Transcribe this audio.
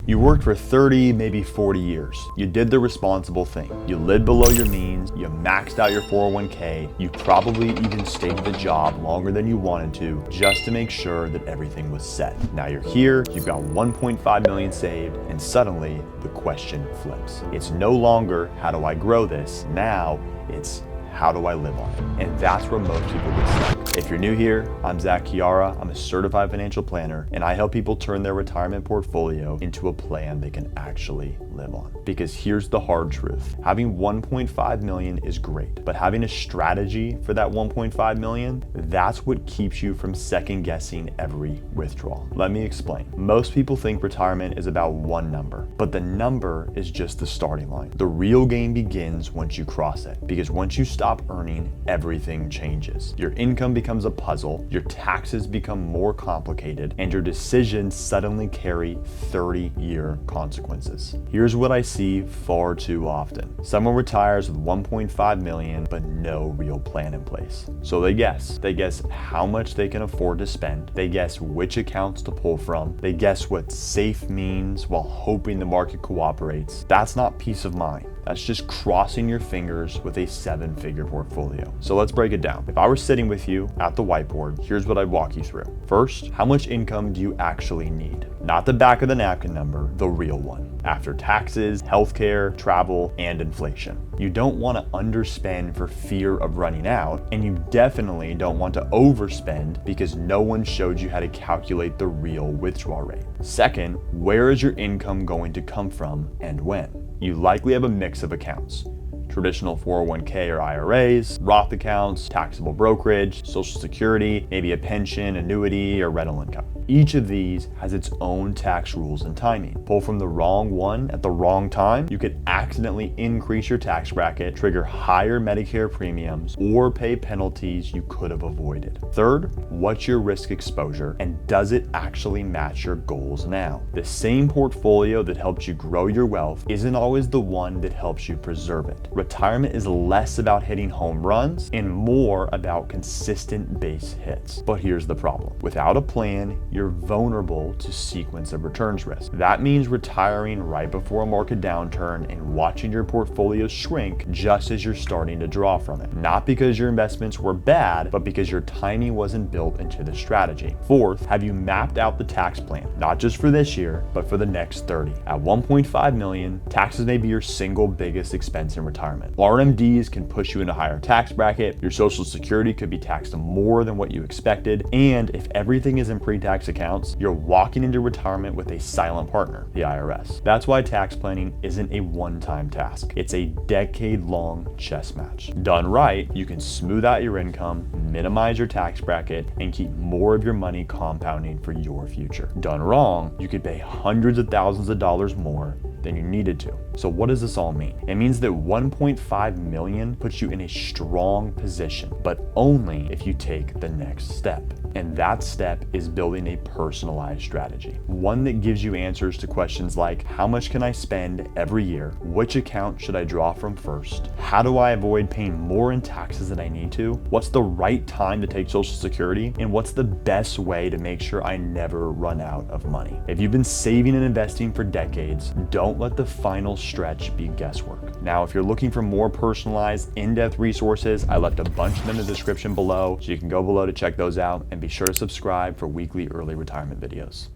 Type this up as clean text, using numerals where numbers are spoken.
You worked for 30, maybe 40 years. You did the responsible thing. You lived below your means, you maxed out your 401k, you probably even stayed at the job longer than you wanted to just to make sure that everything was set. Now you're here, you've got 1.5 million saved, and suddenly the question flips. It's no longer, how do I grow this? Now it's, how do I live on it? And that's where most people get stuck. If you're new here, I'm Zach Chiara. I'm a certified financial planner, and I help people turn their retirement portfolio into a plan they can actually live on. Because here's the hard truth. Having 1.5 million is great, but having a strategy for that 1.5 million, that's what keeps you from second guessing every withdrawal. Let me explain. Most people think retirement is about one number, but the number is just the starting line. The real game begins once you cross it, because once you stop earning, everything changes. Your income becomes a puzzle, your taxes become more complicated, and your decisions suddenly carry 30-year consequences. Here's what I see far too often. Someone retires with 1.5 million, but no real plan in place. So they guess. They guess how much they can afford to spend. They guess which accounts to pull from. They guess what safe means while hoping the market cooperates. That's not peace of mind. That's just crossing your fingers with a 7-figure portfolio. So let's break it down. If I were sitting with you at the whiteboard, here's what I'd walk you through. First, how much income do you actually need? Not the back of the napkin number, the real one. After taxes, healthcare, travel, and inflation. You don't want to underspend for fear of running out, and you definitely don't want to overspend because no one showed you how to calculate the real withdrawal rate. Second, where is your income going to come from and when? You likely have a mix of accounts. Traditional 401k or IRAs, Roth accounts, taxable brokerage, Social Security, maybe a pension, annuity, or rental income. Each of these has its own tax rules and timing. Pull from the wrong one at the wrong time, you could accidentally increase your tax bracket, trigger higher Medicare premiums, or pay penalties you could have avoided. Third, what's your risk exposure, and does it actually match your goals now? The same portfolio that helps you grow your wealth isn't always the one that helps you preserve it. Retirement is less about hitting home runs and more about consistent base hits. But here's the problem. Without a plan, you're vulnerable to sequence of returns risk. That means retiring right before a market downturn and watching your portfolio shrink just as you're starting to draw from it. Not because your investments were bad, but because your timing wasn't built into the strategy. Fourth, have you mapped out the tax plan? Not just for this year, but for the next 30. At 1.5 million, taxes may be your single biggest expense in retirement. RMDs can push you into a higher tax bracket, your Social Security could be taxed more than what you expected, and if everything is in pre-tax accounts, you're walking into retirement with a silent partner, the IRS. That's why tax planning isn't a one-time task. It's a decade-long chess match. Done right, you can smooth out your income, minimize your tax bracket, and keep more of your money compounding for your future. Done wrong, you could pay hundreds of thousands of dollars more than you needed to. So what does this all mean? It means that 1.5 million puts you in a strong position, but only if you take the next step. And that step is building a personalized strategy. One that gives you answers to questions like, how much can I spend every year? Which account should I draw from first? How do I avoid paying more in taxes than I need to? What's the right time to take Social Security? And what's the best way to make sure I never run out of money? If you've been saving and investing for decades, don't let the final stretch be guesswork. Now, if you're looking for more personalized, in-depth resources, I left a bunch of them in the description below, so you can go below to check those out, and be sure to subscribe for weekly early retirement videos.